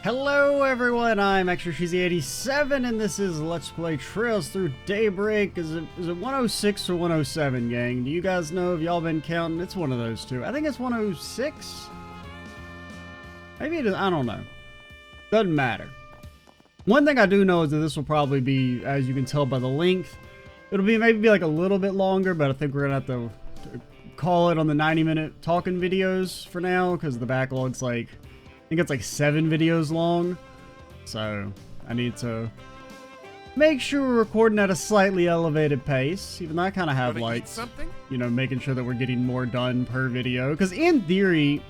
Hello everyone, I'm ExtraCheesy87 and this is Let's Play Trails Through Daybreak. Is it 106 or 107, gang? Do you guys know? Have y'all been counting? It's one of those two. I think it's 106? Maybe it is, I don't know. Doesn't matter. One thing I do know is that this will probably be, as you can tell by the length, it'll be maybe like a little bit longer, but I think we're gonna have to call it on the 90-minute talking videos for now, because the backlog's like, I think it's like 7 videos long, so I need to make sure we're recording at a slightly elevated pace, even though I kind of have like, you know, making sure that we're getting more done per video, because in theory,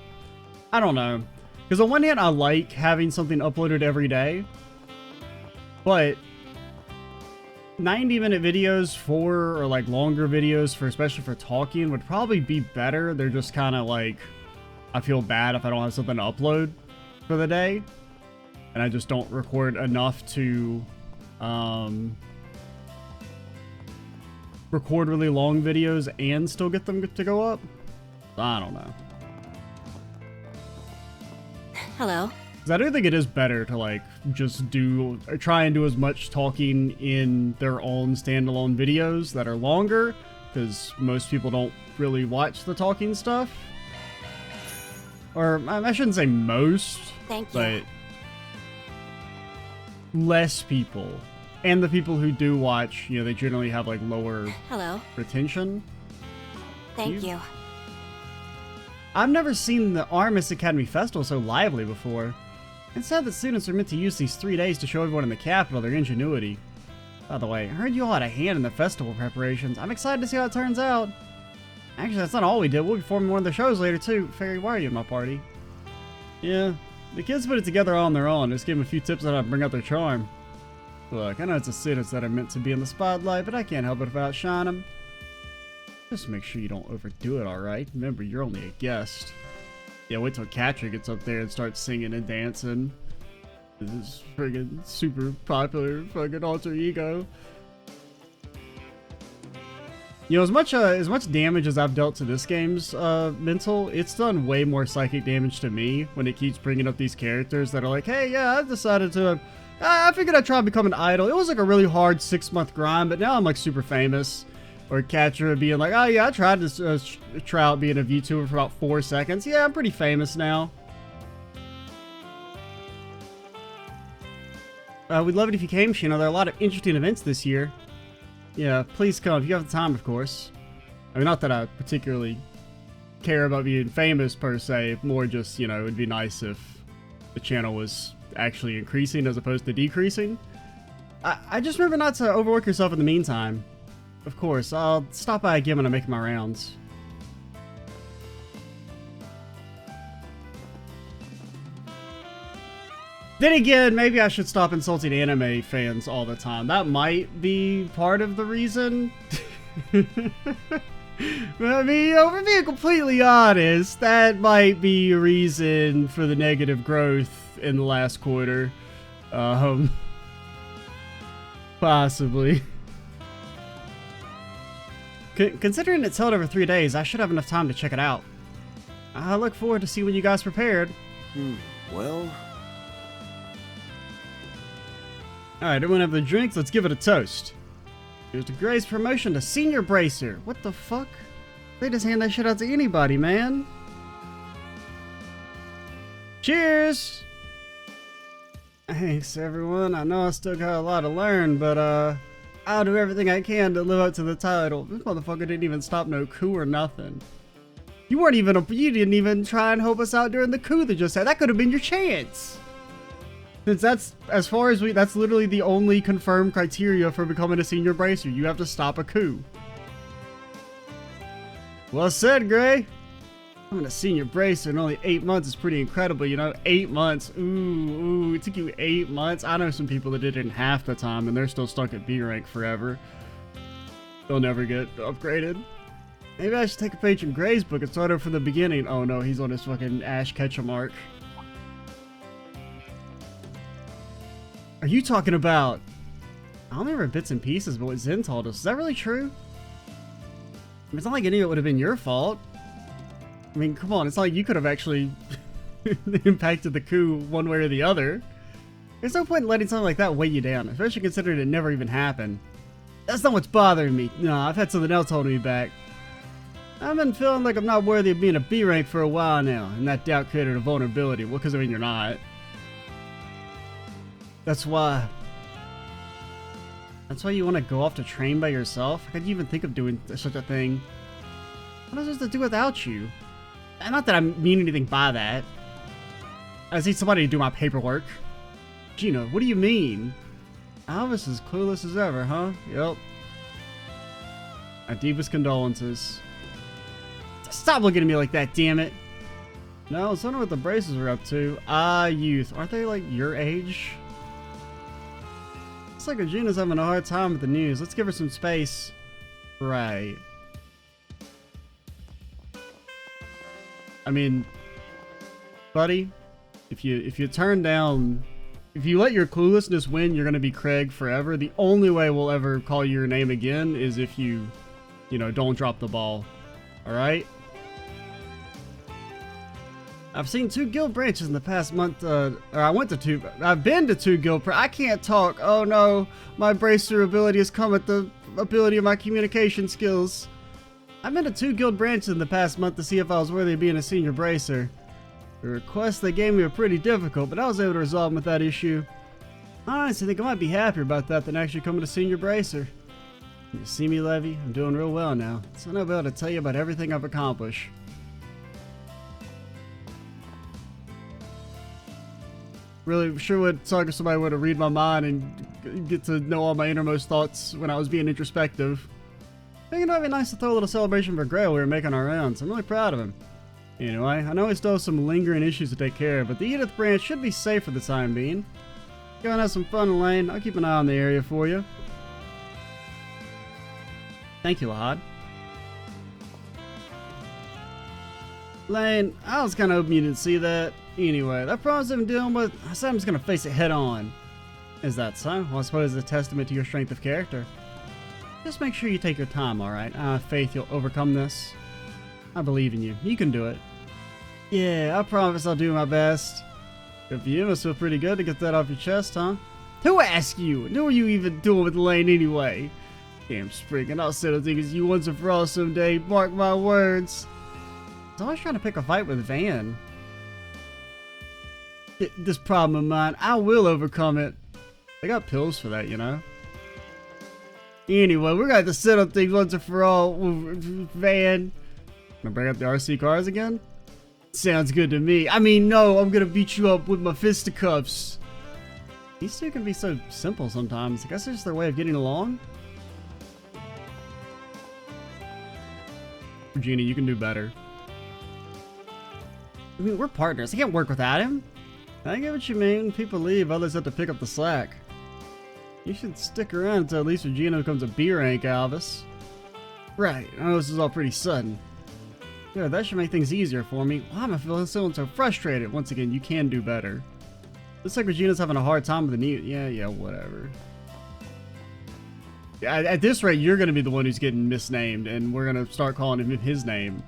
I don't know, because on one hand I like having something uploaded every day, but 90-minute videos or like longer videos for, especially for talking, would probably be better. They're just kind of like, I feel bad if I don't have something to upload for the day, and I just don't record enough to record really long videos and still get them to go up. I don't know. Hello. Because I do think it is better to like just try and do as much talking in their own standalone videos that are longer, because most people don't really watch the talking stuff. Or, I shouldn't say most, Thank you. but less people. And the people who do watch, you know, they generally have like lower Hello. retention. Thank you. I've never seen the Armis Academy Festival so lively before. It's sad that students are meant to use these 3 days to show everyone in the capital their ingenuity. By the way, I heard you all had a hand in the festival preparations. I'm excited to see how it turns out. Actually, that's not all we did. We'll be forming one of the shows later, too. Fairy, why are you in my party? Yeah, the kids put it together on their own. Just give them a few tips on how to bring out their charm. Look, I know it's the students that are meant to be in the spotlight, but I can't help it if I outshine them. Just make sure you don't overdo it, alright? Remember, you're only a guest. Yeah, wait till Katria gets up there and starts singing and dancing. This is friggin' super popular fucking alter ego. You know, as much damage as I've dealt to this game's mental, it's done way more psychic damage to me when it keeps bringing up these characters that are like, hey, yeah, I decided to, I figured I'd try to become an idol. It was like a really hard 6-month grind, but now I'm like super famous. Or Katria being like, oh yeah, I tried to try out being a VTuber for about 4 seconds. Yeah, I'm pretty famous now. We'd love it if you came, Shino. There are a lot of interesting events this year. Yeah, please come if you have the time, of course. I mean, not that I particularly care about being famous per se, more just, you know, it would be nice if the channel was actually increasing as opposed to decreasing. I just remember not to overwork yourself in the meantime. Of course, I'll stop by again when I'm making my rounds. Then again, maybe I should stop insulting anime fans all the time. That might be part of the reason. But I mean, you know, for being completely honest, that might be a reason for the negative growth in the last quarter. Possibly. Considering it's held over 3 days, I should have enough time to check it out. I look forward to see when you guys prepared. Well... Alright, everyone have their drinks, let's give it a toast. Here's to Gray's promotion to Senior Bracer. What the fuck? They just hand that shit out to anybody, man. Cheers! Thanks, everyone. I know I still got a lot to learn, but, I'll do everything I can to live up to the title. This motherfucker didn't even stop no coup or nothing. You didn't even try and help us out during the coup that just had. That could have been your chance. Since that's, as far as that's literally the only confirmed criteria for becoming a senior bracer. You have to stop a coup. Well said, Gray. I'm a senior bracer in only 8 months is pretty incredible, you know? 8 months. Ooh, it took you 8 months. I know some people that did it in half the time and they're still stuck at B rank forever. They'll never get upgraded. Maybe I should take a page from Gray's book and start over from the beginning. Oh no, he's on his fucking Ash Ketchum arc. Are you talking about... I don't remember bits and pieces, but what Zen told us. Is that really true? I mean, it's not like any of it would have been your fault. I mean, come on, it's not like you could have actually the impact of the coup one way or the other. There's no point in letting something like that weigh you down, especially considering it never even happened. That's not what's bothering me. No, I've had something else holding me back. I've been feeling like I'm not worthy of being a B rank for a while now, and that doubt created a vulnerability. Well, because I mean, you're not. That's why you want to go off to train by yourself? How could you even think of doing such a thing? What is this to do without you? And not that I mean anything by that. I just need somebody to do my paperwork. Gina, what do you mean? Alvis is clueless as ever, huh? Yep. My deepest condolences. Stop looking at me like that, damn it. No, I was wondering what the braces were up to. Ah, youth. Aren't they like your age? Looks like Regina's having a hard time with the news. Let's give her some space. Right. I mean, buddy, if you let your cluelessness win, you're gonna be Craig forever. The only way we'll ever call your name again is if you don't drop the ball. All right. I've seen 2 guild branches in the past month, or I've been to 2 guild I can't talk. Oh no, my bracer ability has come at the ability of my communication skills. I've been to 2 guild branches in the past month to see if I was worthy of being a senior bracer. The requests they gave me were pretty difficult, but I was able to resolve them with that issue. I honestly think I might be happier about that than actually coming to senior bracer. You see me, Levy? I'm doing real well now, so I'll be able to tell you about everything I've accomplished. Really sure would suck if somebody were to read my mind and get to know all my innermost thoughts when I was being introspective. I think it might be nice to throw a little celebration for Grail we were making our rounds. I'm really proud of him. Anyway, I know we still have some lingering issues to take care of, but the Edith branch should be safe for the time being. Go and have some fun, Lane. I'll keep an eye on the area for you. Thank you, Lahad. Lane, I was kind of hoping you didn't see that. Anyway, that problem I've been dealing with, I said I'm just going to face it head on. Is that so? Well, I suppose it's a testament to your strength of character. Just make sure you take your time, alright? I have faith you'll overcome this. I believe in you. You can do it. Yeah, I promise I'll do my best. Good for you. Must feel pretty good to get that off your chest, huh? Who asked you? And who are you even doing with Lane anyway? Damn Spriggan, I'll settle things you once and for all someday. Mark my words. I was always trying to pick a fight with Van. This problem of mine, I will overcome it. They got pills for that, you know. Anyway, we're gonna have to settle things once and for all with Van. Gonna bring up the RC cars again? Sounds good to me. I mean, no, I'm gonna beat you up with my fisticuffs. These two can be so simple sometimes. I guess it's just their way of getting along. Regina, you can do better. I mean, we're partners. I can't work without him. I get what you mean. People leave, others have to pick up the slack. You should stick around until at least Regina becomes a B rank, Alvis. Right, I know this is all pretty sudden. Yeah, that should make things easier for me. Why am I feeling so frustrated? Once again, you can do better. Looks like Regina's having a hard time with the new. Yeah, whatever. Yeah, at this rate, you're going to be the one who's getting misnamed, and we're going to start calling him his name.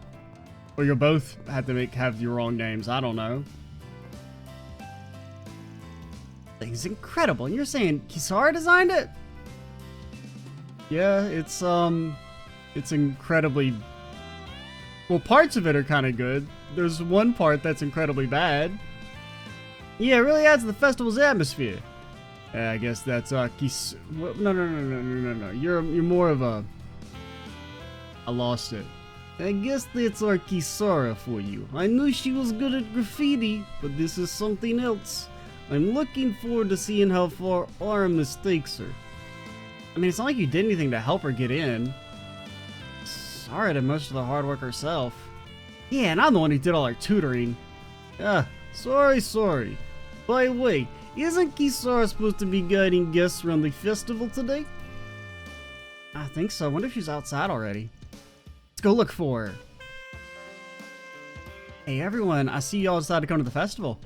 Or you'll both have to have your wrong names. I don't know. Thing's incredible. And you're saying Kisara designed it? Yeah, it's incredibly... Well, parts of it are kind of good. There's one part that's incredibly bad. Yeah, it really adds to the festival's atmosphere. I guess that's No. You're more of a... I lost it. I guess that's our Kisara for you. I knew she was good at graffiti, but this is something else. I'm looking forward to seeing how far our mistakes her. I mean, it's not like you did anything to help her get in. Sara did most of the hard work herself. Yeah, and I'm the one who did all her tutoring. Sorry. By the way, isn't Kisara supposed to be guiding guests around the festival today? I think so. I wonder if she's outside already. Let's go look for her. Hey everyone, I see y'all decided to come to the festival.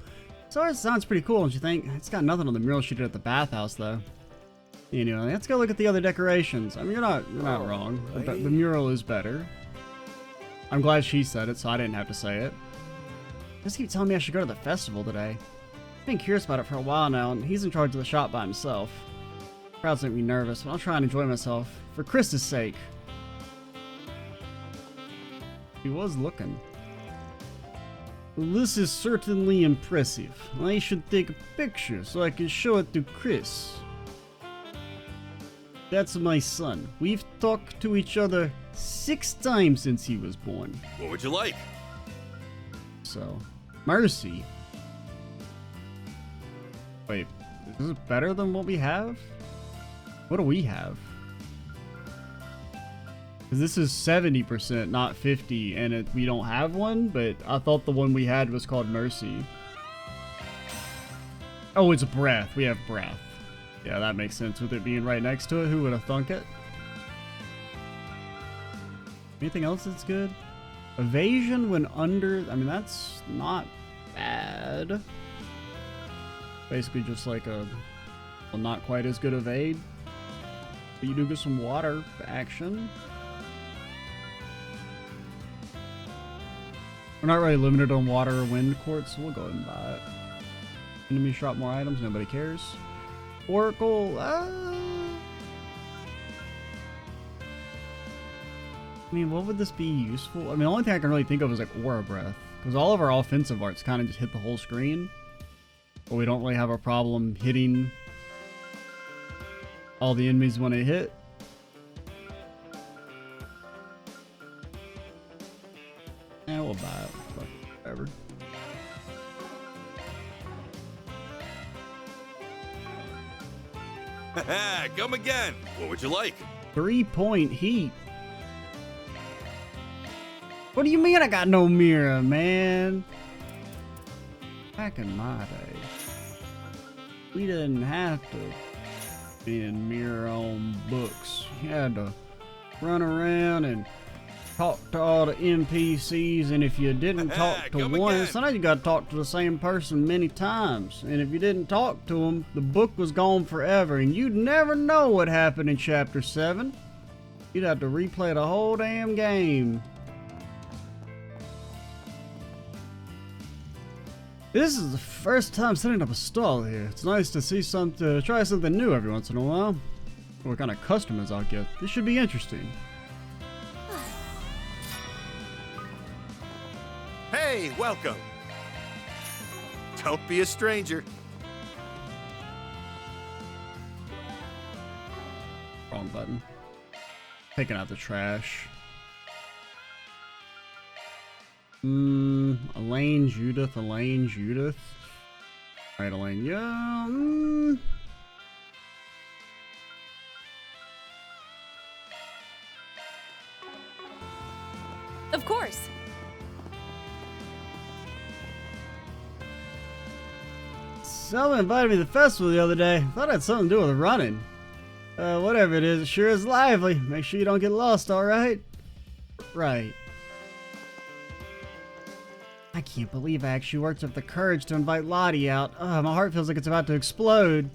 Sorry, it sounds pretty cool, don't you think? It's got nothing on the mural she did at the bathhouse, though. Anyway, let's go look at the other decorations. I mean, you're not wrong. The mural is better. I'm glad she said it, so I didn't have to say it. Just keep telling me I should go to the festival today. I've been curious about it for a while now, and he's in charge of the shop by himself. Crowds make me nervous, but I'll try and enjoy myself, for Chris's sake. He was looking. Well, this is certainly impressive. I should take a picture so I can show it to Chris. That's my son. We've talked to each other 6 times since he was born. What would you like? So, Mercy. Wait, is this better than what we have? What do we have? 'Cause this is 70%, not 50, and we don't have one, but I thought the one we had was called Mercy. Oh, it's Breath. We have Breath. Yeah, that makes sense with it being right next to it. Who would have thunk it? Anything else that's good? Evasion when under... I mean, that's not bad. Basically just like a... well, not quite as good evade. But you do get some water action. We're not really limited on water or wind quartz, so we'll go ahead and buy it. Enemies drop more items, nobody cares. Oracle, I mean, what would this be useful? I mean, the only thing I can really think of is like Aura Breath. Because all of our offensive arts kind of just hit the whole screen. But we don't really have a problem hitting all the enemies when they hit. Yeah, we'll buy it. Fuck, whatever. Come again. What would you like? 3-point heat. What do you mean I got no mirror, man? Back in my day, we didn't have to be in mirror on books. You had to run around and talk to all the NPCs, and if you didn't talk to one, sometimes you got to talk to the same person many times. And if you didn't talk to them, the book was gone forever, and you'd never know what happened in Chapter 7. You'd have to replay the whole damn game. This is the first time setting up a stall here. It's nice to see try something new every once in a while. What kind of customers I'll get. This should be interesting. Hey, welcome. Don't be a stranger. Wrong button. Taking out the trash. Elaine, Judith. Alright, Elaine. Yeah. Of course. Someone invited me to the festival the other day. Thought it had something to do with running. Whatever it is, it sure is lively. Make sure you don't get lost, alright? Right. I can't believe I actually worked up the courage to invite Lottie out. My heart feels like it's about to explode.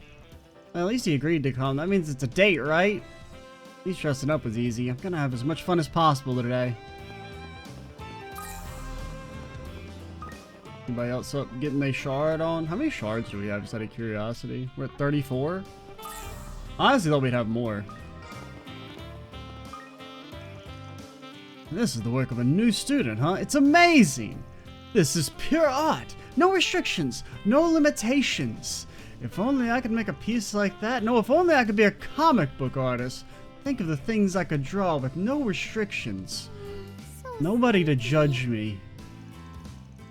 Well, at least he agreed to come. That means it's a date, right? At least dressing up was easy. I'm gonna have as much fun as possible today. Anybody else up getting a shard on? How many shards do we have, just out of curiosity? We're at 34? Honestly, thought we'd have more. This is the work of a new student, huh? It's amazing! This is pure art! No restrictions! No limitations! If only I could make a piece like that. No, if only I could be a comic book artist. Think of the things I could draw with no restrictions. Nobody to judge me.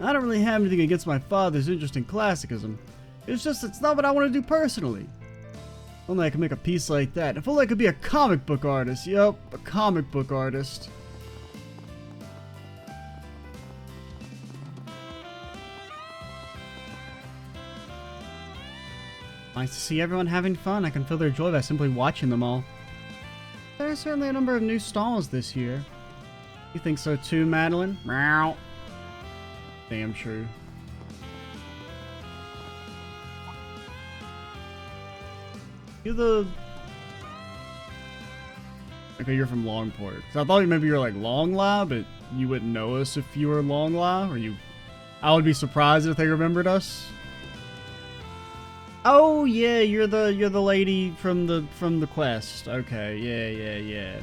I don't really have anything against my father's interest in classicism. It's just, it's not what I want to do personally. If only I could make a piece like that. If only I could be a comic book artist. Yup, a comic book artist. Nice to see everyone having fun. I can feel their joy by simply watching them all. There are certainly a number of new stalls this year. You think so too, Madeline? Meow. Damn true. You're the... Okay, you're from Longport. So I thought maybe you were like Longla, but you wouldn't know us if you were Longla, or you I would be surprised if they remembered us. Oh yeah, you're the lady from the quest. Okay, yeah.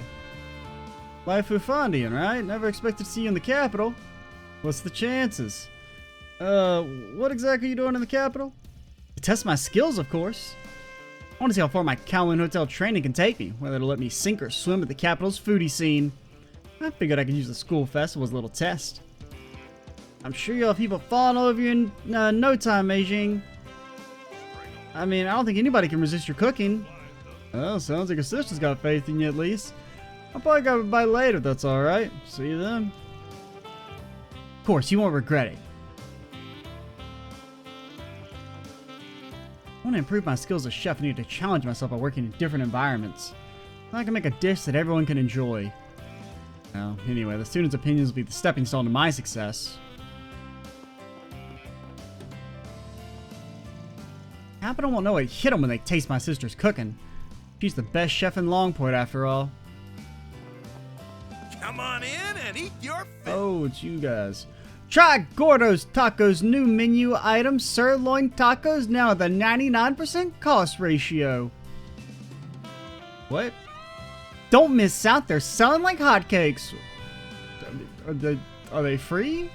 Waifu Fondian, right? Never expected to see you in the capital. What's the chances? What exactly are you doing in the capital? To test my skills, of course. I want to see how far my Kowloon Hotel training can take me, whether it'll let me sink or swim at the capital's foodie scene. I figured I could use the school festival as a little test. I'm sure you'll have people falling all over you in no time, Meijing. I mean, I don't think anybody can resist your cooking. Well, sounds like your sister's got faith in you at least. I'll probably grab a bite later if that's alright. See you then. Of course, you won't regret it. I want to improve my skills as chef and need to challenge myself by working in different environments. I can make a dish that everyone can enjoy. Well, anyway, the students' opinions will be the stepping stone to my success. Capital won't know what hit them when they taste my sister's cooking. She's the best chef in Longport, after all. Come on in and eat your fill. Oh, it's you guys. Try Gordo's Tacos' new menu item, sirloin tacos, now at the 99% cost ratio. What? Don't miss out, they're selling like hotcakes. Are they free?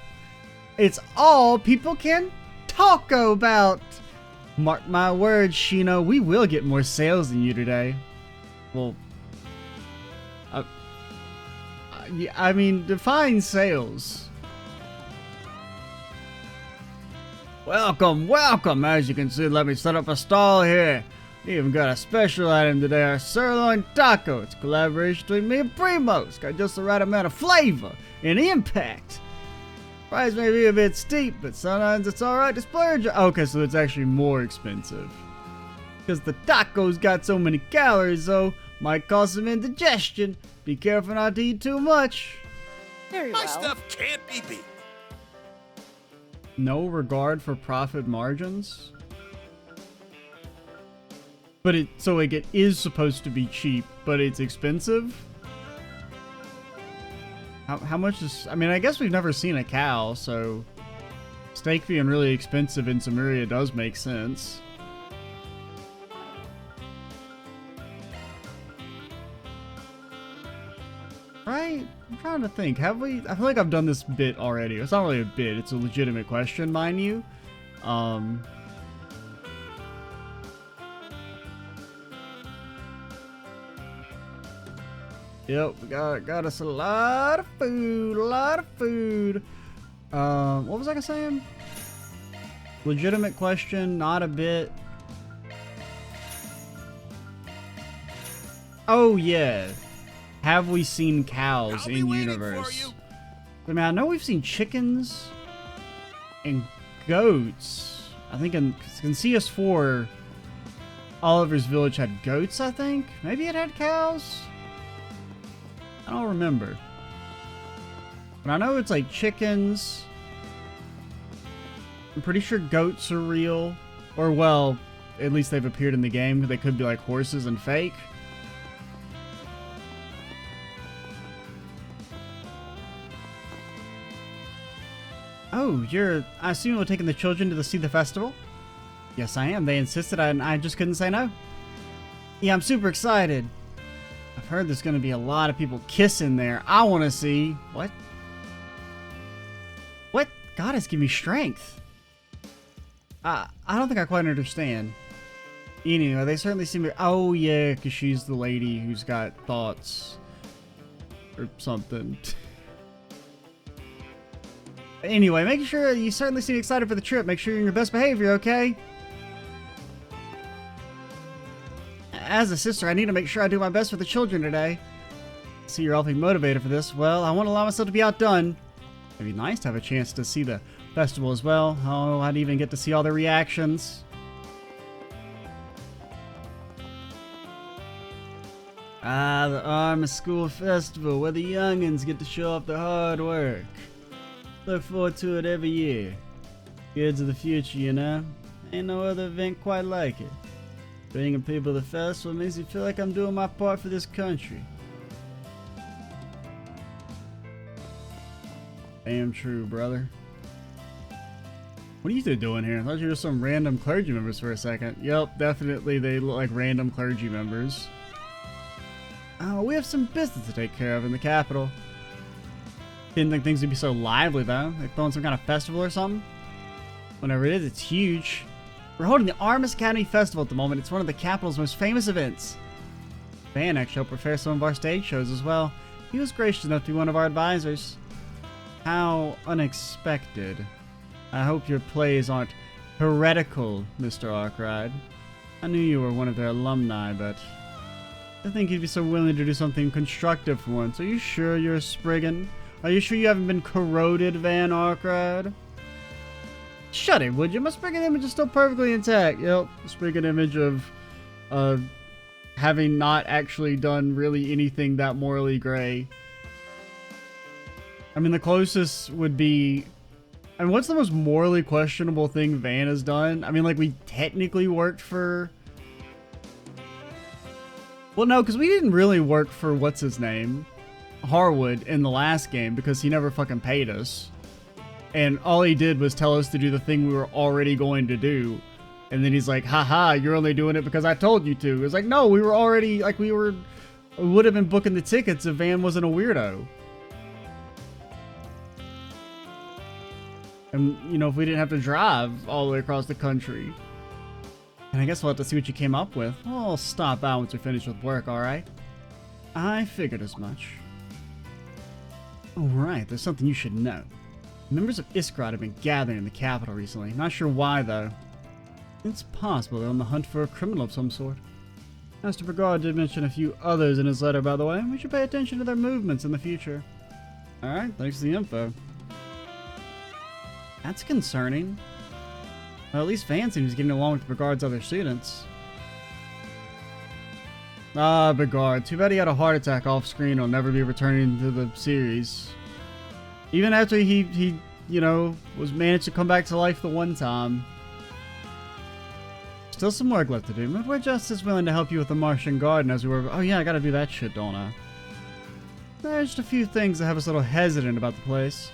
It's all people can taco about. Mark my words, Shino, we will get more sales than you today. Well, yeah, I mean, define sales. Welcome. As you can see, let me set up a stall here. We even got a special item today, our sirloin taco. It's a collaboration between me and Primo. It's got just the right amount of flavor and impact. Price may be a bit steep, but sometimes it's alright to splurge. Okay, so it's actually more expensive. Because the taco's got so many calories, though, might cause some indigestion. Be careful not to eat too much. Very My well. stuff can't be beat. No regard for profit margins? But it is supposed to be cheap, but it's expensive? How much is... I mean, I guess we've never seen a cow, so... Steak being really expensive in Samaria does make sense. Right? I'm trying to think. Have we... I feel like I've done this bit already. It's not really a bit. It's a legitimate question, mind you. Yep, we got us a lot of food, what was I saying? Legitimate question, not a bit. Oh yeah. Have we seen cows in universe? I mean, I know we've seen chickens and goats. I think in CS4, Oliver's village had goats, I think? Maybe it had cows? I don't remember. But I know it's like chickens. I'm pretty sure goats are real. Or, well, at least they've appeared in the game. They could be like horses and fake. Oh, I assume you're taking the children to see the festival? Yes, I am. They insisted and I just couldn't say no. Yeah, I'm super excited. I've heard there's going to be a lot of people kissing there. I want to see... What? What? God has given me strength. I don't think I quite understand. Anyway, they certainly seem... Oh, yeah, because she's the lady who's got thoughts. Or something. Anyway, make sure you certainly seem excited for the trip. Make sure you're in your best behavior, okay? As a sister, I need to make sure I do my best for the children today. See, you're awfully motivated for this. Well, I won't allow myself to be outdone. It'd be nice to have a chance to see the festival as well. Oh, I'd even get to see all their reactions. Ah, the Arma School Festival, where the youngins get to show off their hard work. Look forward to it every year. Kids of the future, you know? Ain't no other event quite like it. Bringing people to the festival makes me feel like I'm doing my part for this country. Damn true, brother. What are you two doing here? I thought you were some random clergy members for a second. Yep, definitely they look like random clergy members. We have some business to take care of in the capital. Didn't think things would be so lively though. They throwing some kind of festival or something? Whenever it is, it's huge. We're holding the Armis Academy Festival at the moment. It's one of the capital's most famous events. Van actually helped prepare some of our stage shows as well. He was gracious enough to be one of our advisors. How unexpected. I hope your plays aren't heretical, Mr. Arkwright. I knew you were one of their alumni, but I think you'd be so willing to do something constructive for once. Are you sure you're a Spriggan? Are you sure you haven't been corroded, Van Arkwright? Shut it, would you? My Spriggan image is still perfectly intact. Yep, the Spriggan image of having not actually done really anything that morally gray. I mean, the closest would be... I mean, what's the most morally questionable thing Van has done? I mean, like, we technically worked for... Well, no, because we didn't really work for, what's his name? Harwood in the last game, because he never fucking paid us. And all he did was tell us to do the thing we were already going to do. And then he's like, haha, you're only doing it because I told you to. It's like, no, we were already, like, we would have been booking the tickets if Van wasn't a weirdo. And, you know, if we didn't have to drive all the way across the country. And I guess we'll have to see what you came up with. I'll stop out once you're finished with work, alright? I figured as much. Alright, there's something you should know. Members of Iskrod have been gathering in the capital recently. Not sure why, though. It's possible they're on the hunt for a criminal of some sort. Master Brigard did mention a few others in his letter, by the way. We should pay attention to their movements in the future. Alright, thanks for the info. That's concerning. Well, at least Van seems getting along with Brigard's other students. Ah, Brigard. Too bad he had a heart attack off screen. He'll never be returning to the series. Even after he you know, was managed to come back to life the one time. Still some work left to do, but we're just as willing to help you with the Martian Garden as we were. Oh yeah, I gotta do that shit, don't I? There's just a few things that have us a little hesitant about the place.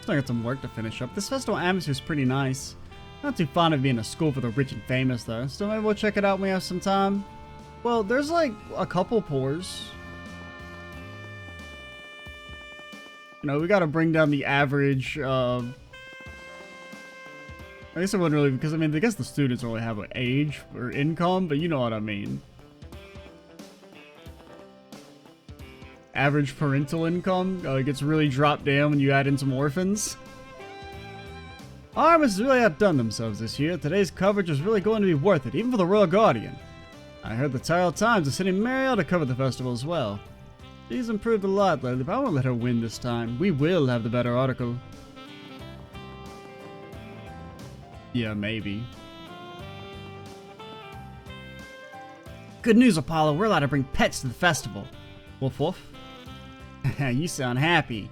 Still got some work to finish up. This festival atmosphere is pretty nice. Not too fond of being a school for the rich and famous though. Still maybe we'll check it out when we have some time. Well, there's like a couple pours. You know, we gotta bring down the average, I guess it wouldn't really, because I mean, I guess the students only have an age or income, but you know what I mean. Average parental income gets really dropped down when you add in some orphans. Armis has really outdone themselves this year. Today's coverage is really going to be worth it, even for the Royal Guardian. I heard the Tyrell Times is sending Marielle to cover the festival as well. She's improved a lot lately, but I won't let her win this time. We will have the better article. Yeah, maybe. Good news, Apollo. We're allowed to bring pets to the festival. Woof woof. You sound happy.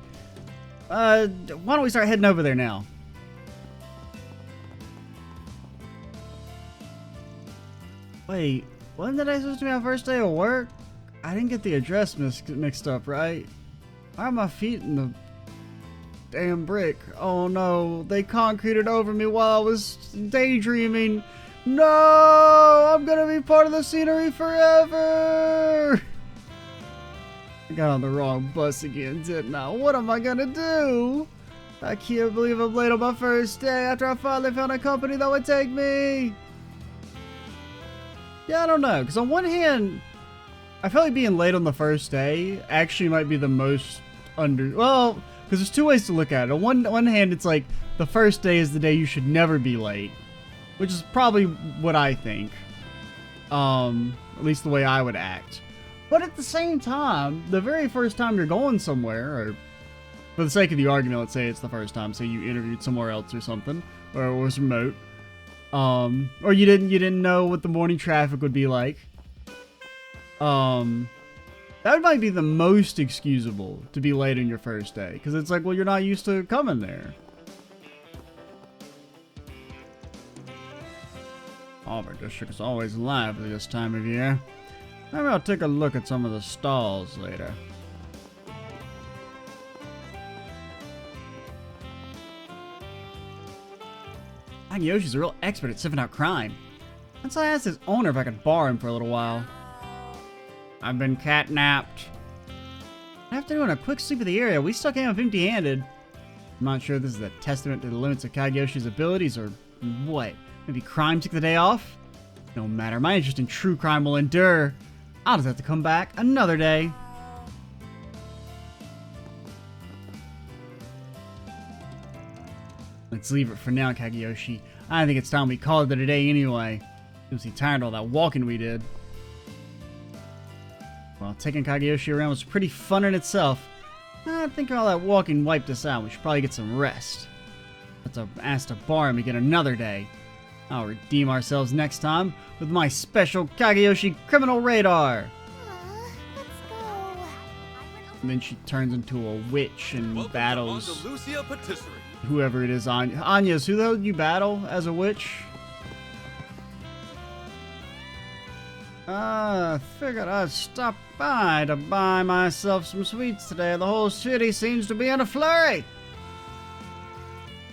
Why don't we start heading over there now? Wait, wasn't today supposed to be our first day of work? I didn't get the address mixed up, right? Why are my feet in the damn brick? Oh no, they concreted over me while I was daydreaming. No, I'm gonna be part of the scenery forever. I got on the wrong bus again, didn't I? What am I gonna do? I can't believe I'm late on my first day after I finally found a company that would take me. Yeah, I don't know, because on one hand, I feel like being late on the first day actually might be the most well, because there's two ways to look at it. On one hand, it's like the first day is the day you should never be late, which is probably what I think. At least the way I would act. But at the same time, the very first time you're going somewhere, or for the sake of the argument, let's say it's the first time, say you interviewed somewhere else or something, or it was remote, or you didn't know what the morning traffic would be like. That might be the most excusable to be late on your first day, because it's like, well, you're not used to coming there. Auber district is always lively this time of year. Maybe I'll take a look at some of the stalls later. Kageyoshi's a real expert at sniffing out crime. Once I asked his owner if I could borrow him for a little while. I've been catnapped. After doing a quick sweep of the area, we still came up empty-handed. I'm not sure if this is a testament to the limits of Kageyoshi's abilities or what. Maybe crime took the day off? No matter, my interest in true crime will endure. I'll just have to come back another day. Let's leave it for now, Kageyoshi. I think it's time we called it a day anyway. You'll see tired of all that walking we did. Well, taking Kageyoshi around was pretty fun in itself. I think all that walking wiped us out. We should probably get some rest. Let's ask to borrow him again another day. I'll redeem ourselves next time with my special Kageyoshi criminal radar. Let's go. And then she turns into a witch and Welcome battles to Lucia Patisserie. whoever it is. Anya's, who the hell did you battle as a witch? I figured I'd stop by to buy myself some sweets today. The whole city seems to be in a flurry.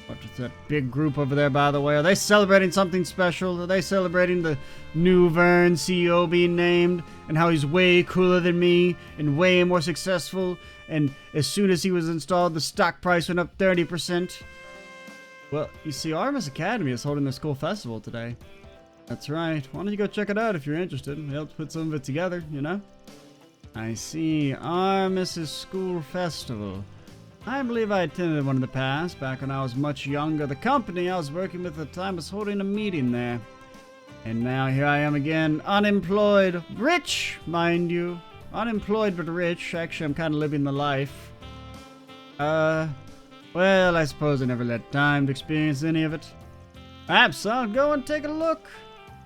What is that big group over there, by the way? Are they celebrating something special? Are they celebrating the new Vern CEO being named and how he's way cooler than me and way more successful? And as soon as he was installed, the stock price went up 30%. Well, you see, Artemis Academy is holding their school festival today. That's right. Why don't you go check it out if you're interested? It helps put some of it together, you know? I see. Artemis' school festival. I believe I attended one in the past, back when I was much younger. The company I was working with at the time was holding a meeting there. And now here I am again, unemployed. Rich, mind you. Unemployed but rich. Actually, I'm kind of living the life. Well, I suppose I never had time to experience any of it. Perhaps I'll go and take a look.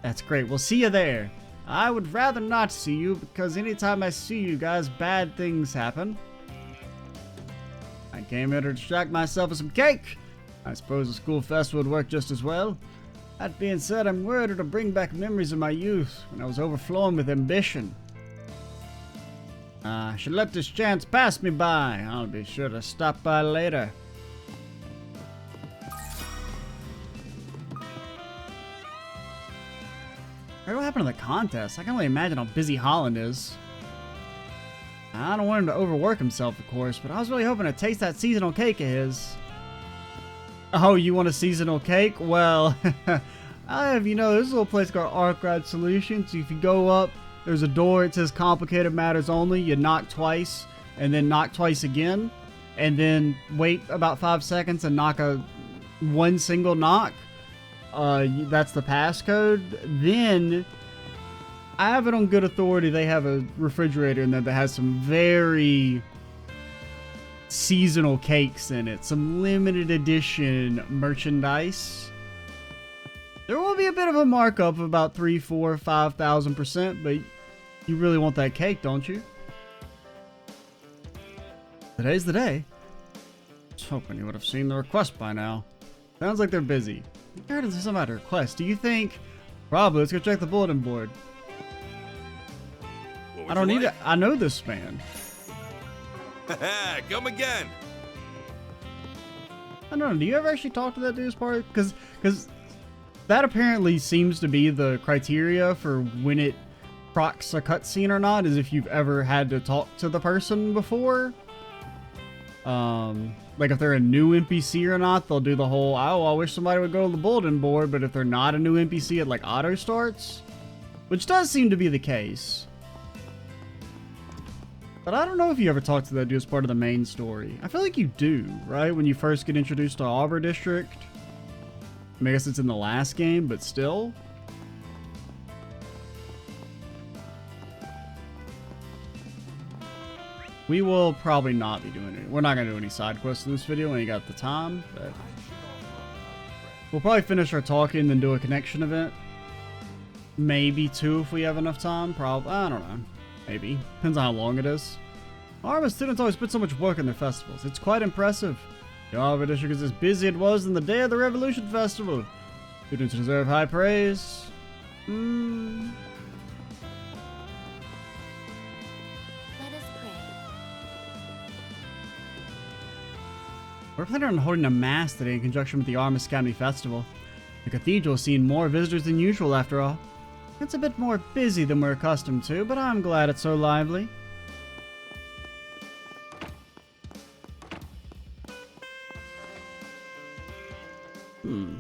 That's great. We'll see you there. I would rather not see you, because anytime I see you guys, bad things happen. I came here to distract myself with some cake. I suppose the school festival would work just as well. That being said, I'm worried it'll bring back memories of my youth, when I was overflowing with ambition. I should let this chance pass me by. I'll be sure to stop by later. What happened to the contest? I can only imagine how busy Holland is. I don't want him to overwork himself, of course, but I was really hoping to taste that seasonal cake of his. Oh, you want a seasonal cake? Well, I have, there's a little place called Arkwright Solutions. If you go up, there's a door. It says complicated matters only. You knock twice, and then knock twice again, and then wait about 5 seconds and knock one single knock. That's the passcode. Then, I have it on good authority. They have a refrigerator in there that has some very seasonal cakes in it. Some limited edition merchandise. There will be a bit of a markup of about 3, 4, 5,000%, but you really want that cake, don't you? Today's the day. I was hoping you would have seen the request by now. Sounds like they're busy. I heard there's some other request. Do you think? Probably. Let's go check the bulletin board. I don't need it. I know this man. Come again. I don't know. Do you ever actually talk to that dude's part? Because that apparently seems to be the criteria for when it procs a cutscene or not, is if you've ever had to talk to the person before. Like if they're a new NPC or not, they'll do the whole, oh, I wish somebody would go to the bulletin board, but if they're not a new NPC, it like auto starts, which does seem to be the case. But I don't know if you ever talked to that dude as part of the main story. I feel like you do, right? When you first get introduced to Auber District. I mean, I guess it's in the last game, but still. We will probably not be doing it. We're not going to do any side quests in this video when you got the time, but we'll probably finish our talking and then do a connection event. Maybe 2 if we have enough time. Probably. I don't know. Maybe. Depends on how long it is. Auber students always put so much work in their festivals. It's quite impressive. The Auber District is as busy as it was in the Day of the Revolution Festival. Students deserve high praise. Let us pray. We're planning on holding a mass today in conjunction with the Artemis Academy Festival. The cathedral's seen more visitors than usual after all. It's a bit more busy than we're accustomed to, but I'm glad it's so lively.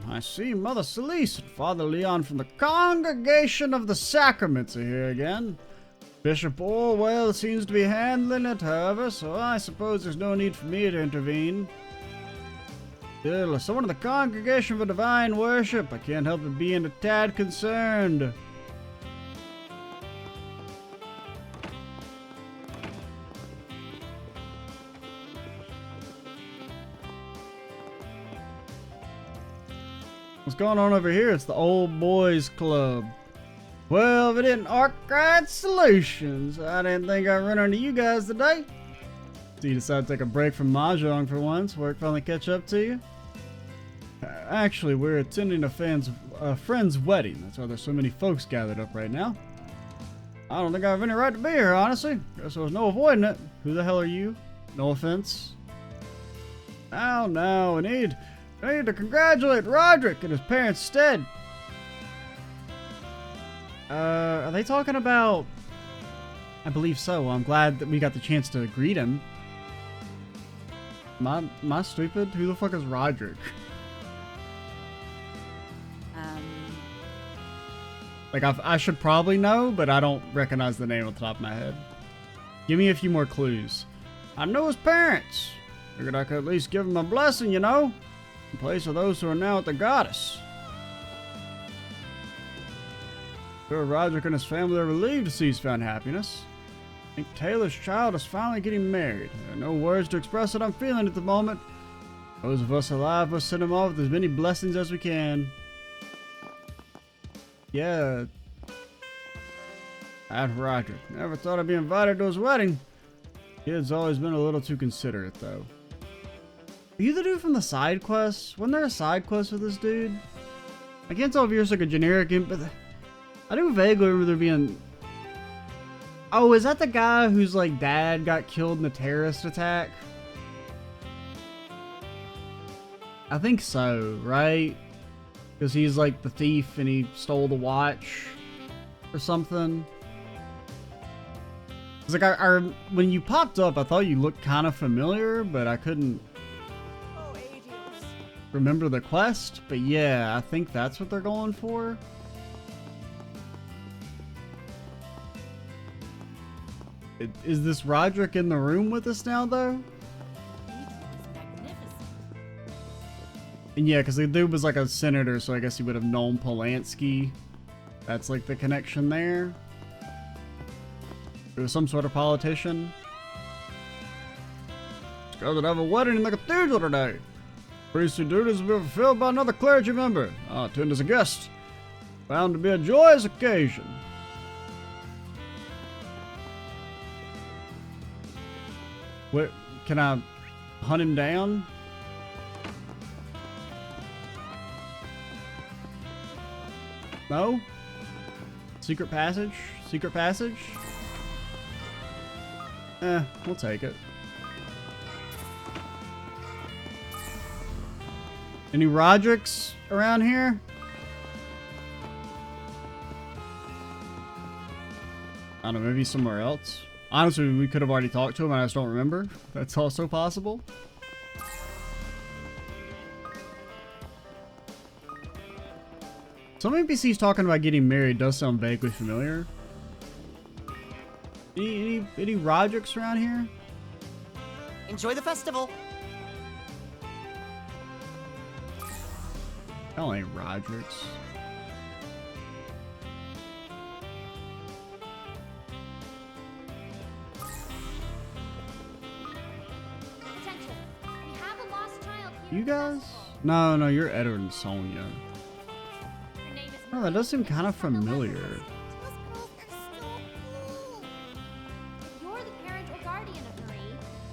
I see Mother Celeste and Father Leon from the Congregation of the Sacraments are here again. Bishop Orwell seems to be handling it, however, so I suppose there's no need for me to intervene. Still, as someone in the Congregation for Divine Worship, I can't help but being a tad concerned. What's going on over here? It's the Old Boys Club. Well, if it isn't Arcade Solutions, I didn't think I'd run into you guys today. So you decided to take a break from Mahjong for once. Work finally catch up to you? Actually, we're attending a friend's wedding. That's why there's so many folks gathered up right now. I don't think I have any right to be here, honestly. Guess there was no avoiding it. Who the hell are you? No offense. Now, we need to congratulate Roderick in his parents' stead. Are they talking about... I believe so. I'm glad that we got the chance to greet him. Am I stupid? Who the fuck is Roderick? Like, I should probably know, but I don't recognize the name on the top of my head. Give me a few more clues. I know his parents. Figured I could at least give him a blessing, you know? In place of those who are now at the goddess. Sure, Roderick and his family are relieved to see he's found happiness. I think Taylor's child is finally getting married. There are no words to express what I'm feeling at the moment. Those of us alive must send him off with as many blessings as we can. Yeah. That's Roderick. Never thought I'd be invited to his wedding. Kid's always been a little too considerate, though. Are you the dude from the side quests? Wasn't there a side quest with this dude? I can't tell if you're just like a generic imp, but I do vaguely remember there being... Oh, is that the guy whose like dad got killed in the terrorist attack? I think so, right? Because he's like the thief and he stole the watch or something. It's like when you popped up, I thought you looked kind of familiar, but I couldn't remember the quest. But yeah, I think that's what they're going for. Is this Roderick in the room with us now, though? And yeah, because the dude was like a senator, so I guess he would have known Polanski. That's like the connection there. It was some sort of politician. Discovered to have a wedding in the cathedral today. Priestly duties will be fulfilled by another clergy member. I'll attend as a guest. Bound to be a joyous occasion. Wait, can I hunt him down? No? Secret passage? Secret passage? We'll take it. Any Rodericks around here? I don't know, maybe somewhere else. Honestly, we could have already talked to him, I just don't remember. That's also possible. Some NPCs talking about getting married does sound vaguely familiar. Any Rodericks around here? Enjoy the festival. I don't like Rodericks. Attention. We have a lost child here. You at the guys? festival. No, you're Edward and Sonia. Your name is Oh, that does seem kind of familiar. Those girls are so cool. If you're the parent or guardian of Marie,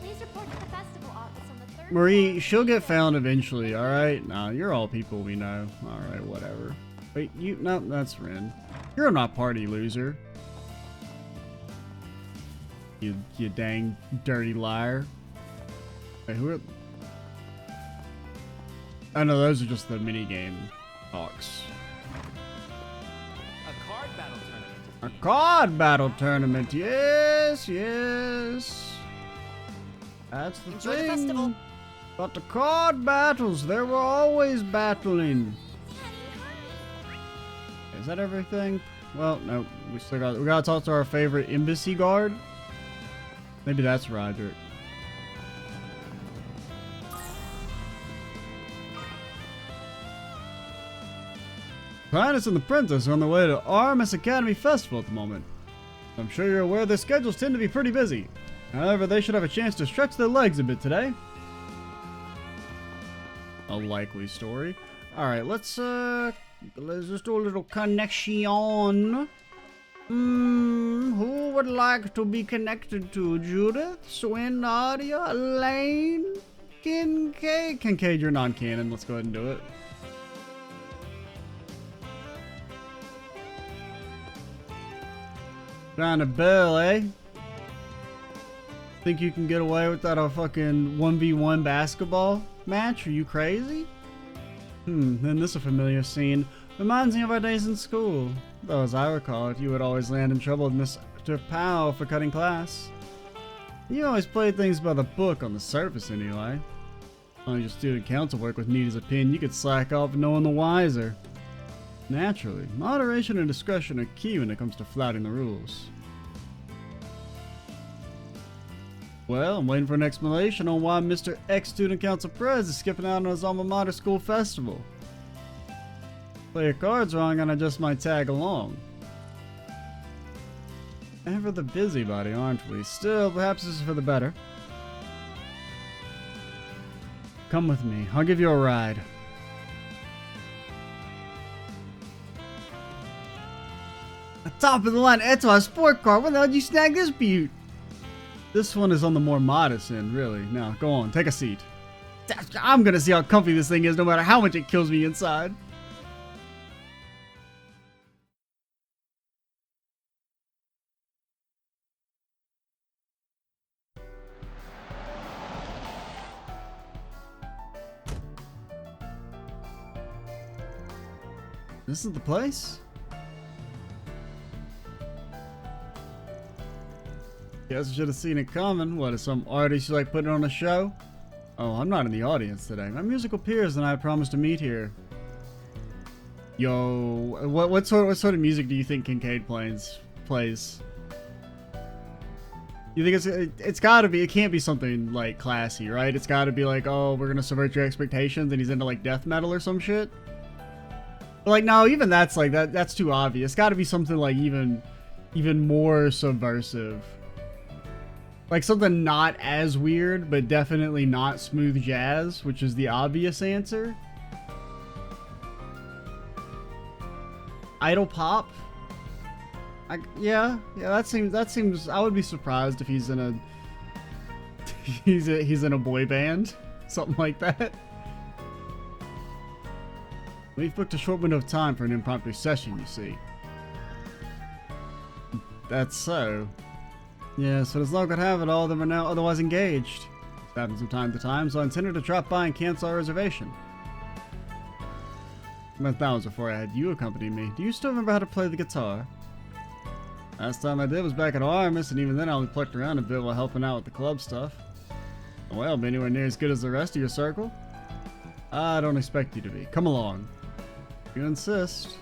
please report to the festival office on the third Marie, floor. she'll get found eventually, alright? Nah, you're all people we know. Alright, whatever. Wait, no, that's Ren. You're not party loser. You dang dirty liar. Wait, who are... Oh no, those are just the minigame Hawks. A card battle tournament. A card battle tournament. Yes, yes. That's the Enjoy the thing. festival. But the card battles, they were always battling. Is that everything? Well, no. We gotta talk to our favorite embassy guard. Maybe that's Roderick. Princess and the Princess are on the way to Armis Academy Festival at the moment. I'm sure you're aware their schedules tend to be pretty busy. However, they should have a chance to stretch their legs a bit today. A likely story. Alright, let's just do a little connection. Who would like to be connected to Judith, Swin, Nadia, Elaine, Kincaid? Kincaid, you're non-canon. Let's go ahead and do it. Trying to bell, eh? Think you can get away without a fucking 1v1 basketball match? Are you crazy? Then this is a familiar scene. Reminds me of our days in school. Though as I recall it, you would always land in trouble with Mr. Powell for cutting class. You always played things by the book on the surface anyway. On your student council work with neat as a pin, you could slack off no one the wiser. Naturally, moderation and discretion are key when it comes to flouting the rules. Well, I'm waiting for an explanation on why Mr. Ex-Student Council Prez is skipping out on his alma mater school festival. Play your cards wrong and I just might tag along. Ever the busybody, aren't we? Still, perhaps this is for the better. Come with me. I'll give you a ride. A top of the line Eto sport car. Where the hell did you snag this beaut? This one is on the more modest end, really. Now, go on. Take a seat. I'm gonna see how comfy this thing is no matter how much it kills me inside. This is the place? Guess I should have seen it coming. What, is some artist like putting on a show? Oh, I'm not in the audience today. My musical peers and I promised to meet here. Yo, what sort of music do you think Kincaid plays? You think it's gotta be, it can't be something like classy, right? It's gotta be like, oh, we're gonna subvert your expectations and he's into like death metal or some shit? But like, no, even that's like, that's too obvious. It's gotta be something like even more subversive. Like something not as weird, but definitely not smooth jazz, which is the obvious answer. Idol pop? Yeah, that seems, I would be surprised if he's in a, he's in a boy band. Something like that. We've booked a short window of time for an impromptu session, you see. That's so. Yeah, so as luck would have it all, then we're now otherwise engaged. This happens from time to time, so I intended to drop by and cancel our reservation. But that was before I had you accompany me. Do you still remember how to play the guitar? Last time I did was back at Armis, and even then I only plucked around a bit while helping out with the club stuff. Well, be anywhere near as good as the rest of your circle. I don't expect you to be. Come along. If you insist.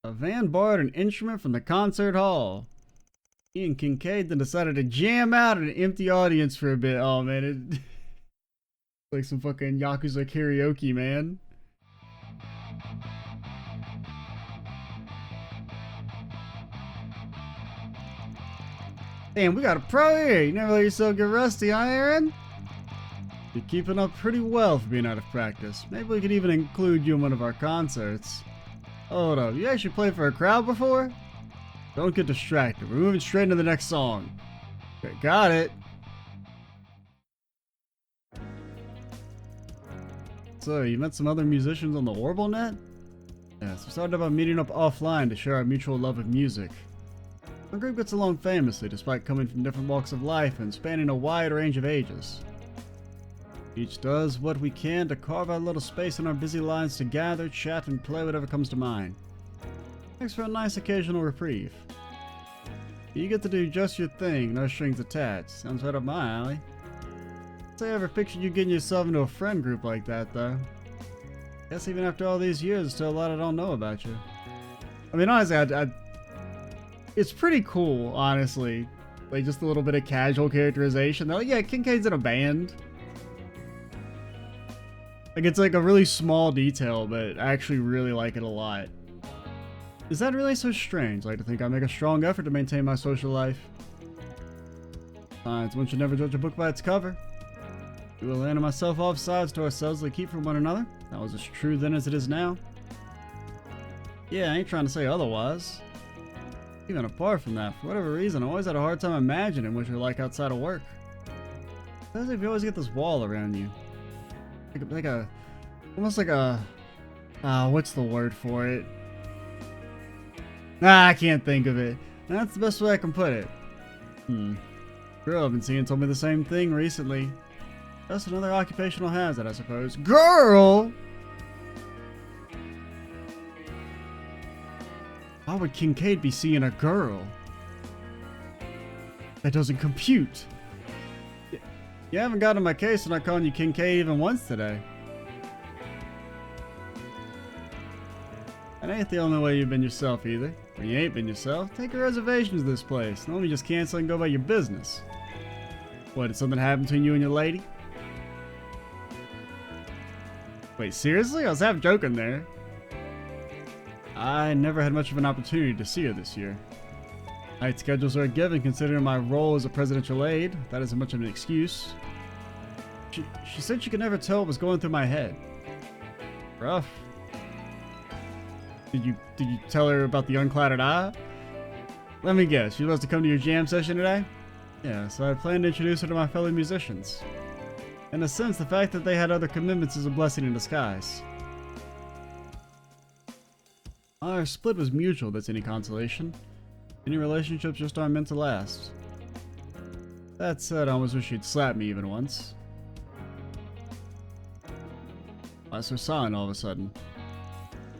A van borrowed an instrument from the concert hall. He and Kincaid then decided to jam out at an empty audience for a bit. Oh man, it like some fucking Yakuza karaoke, man. Damn, we got a pro here. You never let yourself get rusty, huh, Aaron? You're keeping up pretty well for being out of practice. Maybe we could even include you in one of our concerts. Hold up, you actually played for a crowd before? Don't get distracted. We're moving straight into the next song. Okay, got it. So, you met some other musicians on the OrbitalNet? Yes, we started about meeting up offline to share our mutual love of music. Our group gets along famously despite coming from different walks of life and spanning a wide range of ages. Each does what we can to carve out a little space in our busy lives to gather, chat, and play whatever comes to mind. Thanks for a nice occasional reprieve. You get to do just your thing, no strings attached. Sounds right up my alley. Say I ever pictured you getting yourself into a friend group like that, though. Guess even after all these years, there's still a lot I don't know about you. I mean, honestly, it's pretty cool, honestly. Like, just a little bit of casual characterization. They're like, yeah, Kincaid's in a band. Like, it's like a really small detail, but I actually really like it a lot. Is that really so strange? Like to think I make a strong effort to maintain my social life. Besides, one should never judge a book by its cover. We will land myself off sides to ourselves to keep from one another. That was as true then as it is now. Yeah, I ain't trying to say otherwise. Even apart from that, for whatever reason, I always had a hard time imagining what you're like outside of work. It's as if you always get this wall around you. Almost like a, what's the word for it? I can't think of it. That's the best way I can put it. Girl I've been seeing told me the same thing recently. Just another occupational hazard, I suppose. Girl! Why would Kincaid be seeing a girl? That doesn't compute. You haven't gotten my case for not calling you Kincaid even once today. That ain't the only way you've been yourself either. When you ain't been yourself, take a reservation to this place. Don't let me just cancel and go about your business. What, did something happen between you and your lady? Wait, seriously? I was half joking there. I never had much of an opportunity to see her this year. Night schedules are a given considering my role as a presidential aide. That isn't much of an excuse. She said she could never tell what was going through my head. Rough. Did you tell her about the unclouded eye? Let me guess, she wants to come to your jam session today? Yeah, so I plan to introduce her to my fellow musicians. In a sense, the fact that they had other commitments is a blessing in disguise. Our split was mutual, that's any consolation. Any relationships just aren't meant to last. That said, I almost wish she'd slapped me even once. Why so silent all of a sudden?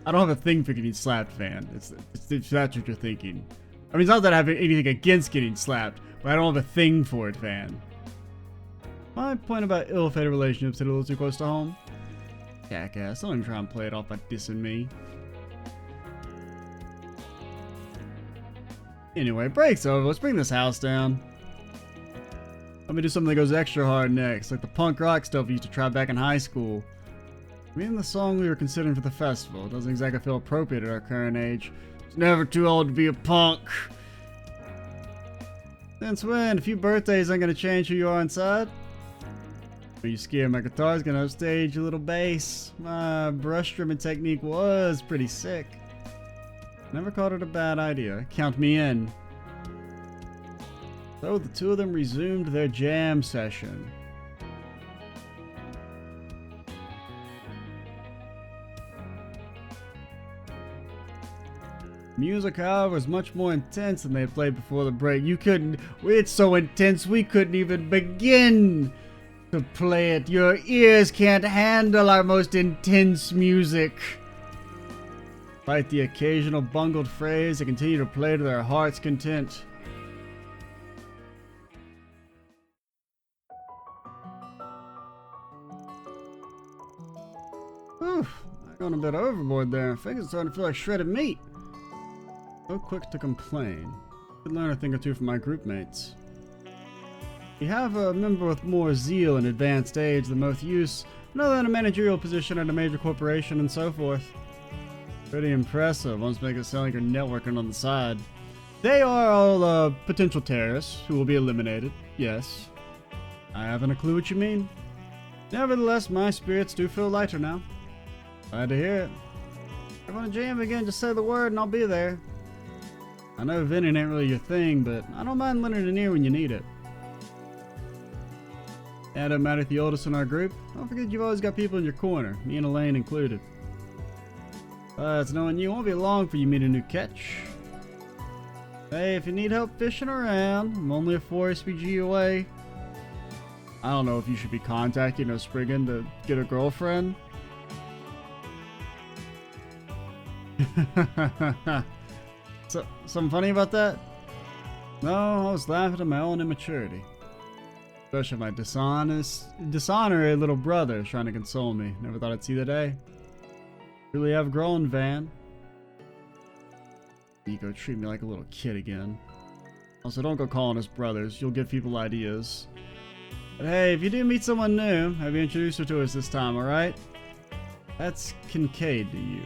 I don't have a thing for getting slapped, fan. If that's what you're thinking. I mean, it's not that I have anything against getting slapped, but I don't have a thing for it, fan. My point about ill-fated relationships hit a little too close to home. Jackass, don't even try and play it off by dissing me. Anyway, break's over. Let's bring this house down. Let me do something that goes extra hard next, like the punk rock stuff we used to try back in high school. Me and the song we were considering for the festival. It doesn't exactly feel appropriate at our current age. It's never too old to be a punk. Since when? A few birthdays ain't gonna change who you are inside. Are you scared my guitar's gonna upstage your little bass? My brush strumming technique was pretty sick. Never called it a bad idea. Count me in. So the two of them resumed their jam session. Music, however, was much more intense than they had played before the break. It's so intense we couldn't even begin to play it. Your ears can't handle our most intense music. Despite the occasional bungled phrase, they continue to play to their heart's content. Whew, I gone a bit overboard there. Fingers starting to feel like shredded meat. So quick to complain. Could learn a thing or two from my group mates. We have a member with more zeal and advanced age than most use, another in a managerial position at a major corporation, and so forth. Pretty impressive. Once make it sound like you're networking on the side. They are all potential terrorists who will be eliminated. Yes. I haven't a clue what you mean. Nevertheless, my spirits do feel lighter now. Glad to hear it. If you want to jam again, just say the word and I'll be there. I know venting ain't really your thing, but I don't mind lending an ear when you need it. Yeah, it don't matter if the oldest in our group. Don't forget you've always got people in your corner, me and Elaine included. It's knowing you won't be long for you meet a new catch. Hey, if you need help fishing around, I'm only a 4 SPG away. I don't know if you should be contacting a Spriggan to get a girlfriend. So, something funny about that? No, I was laughing at my own immaturity. Especially my dishonorary little brother trying to console me. Never thought I'd see the day. Really have grown, Van. You go treat me like a little kid again. Also, don't go calling us brothers. You'll give people ideas. But hey, if you do meet someone new, have you introduced her to us this time, alright? That's Kincaid to you.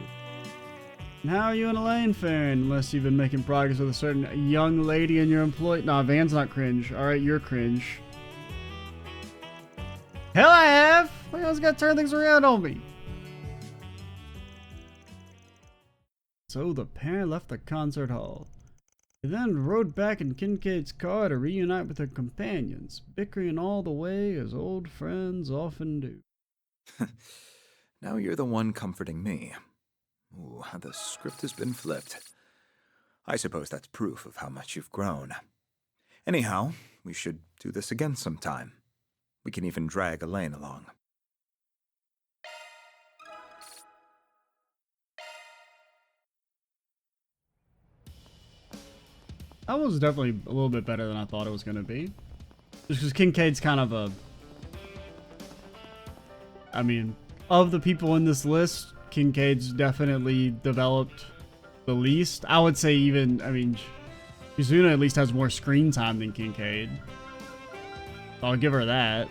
And how are you and Elaine faring, unless you've been making progress with a certain young lady in your employ? Nah, Van's not cringe. Alright, you're cringe. Hell I have! Why you always gotta turn things around on me? So the pair left the concert hall. They then rode back in Kincaid's car to reunite with their companions, bickering all the way as old friends often do. Now you're the one comforting me. Ooh, the script has been flipped. I suppose that's proof of how much you've grown. Anyhow, we should do this again sometime. We can even drag Elaine along. That was definitely a little bit better than I thought it was going to be. Just because Kincaid's kind of a... I mean, of the people in this list, Kincaid's definitely developed the least. I would say even, I mean, Shizuna at least has more screen time than Kincaid. So I'll give her that.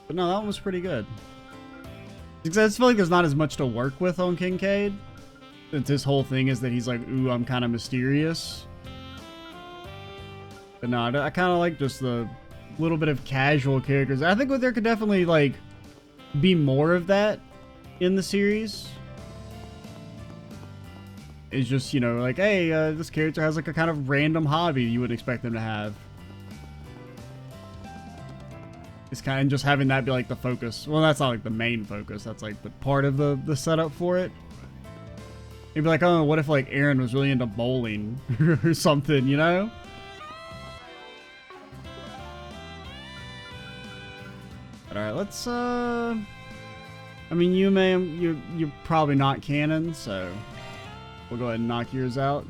But no, that one was pretty good. Because I just feel like there's not as much to work with on Kincaid. Since his whole thing is that he's like, ooh, I'm kind of mysterious. But no, I kind of like just the little bit of casual characters. I think there could definitely, like, be more of that in the series. It's just, you know, like, hey, this character has, like, a kind of random hobby you wouldn't expect them to have. It's kind of just having that be, like, the focus. Well, that's not, like, the main focus. That's, like, the part of the setup for it. You'd be like, oh, what if, like, Aaron was really into bowling or something, you know? Alright, let's, I mean, you're probably not canon, so we'll go ahead and knock yours out.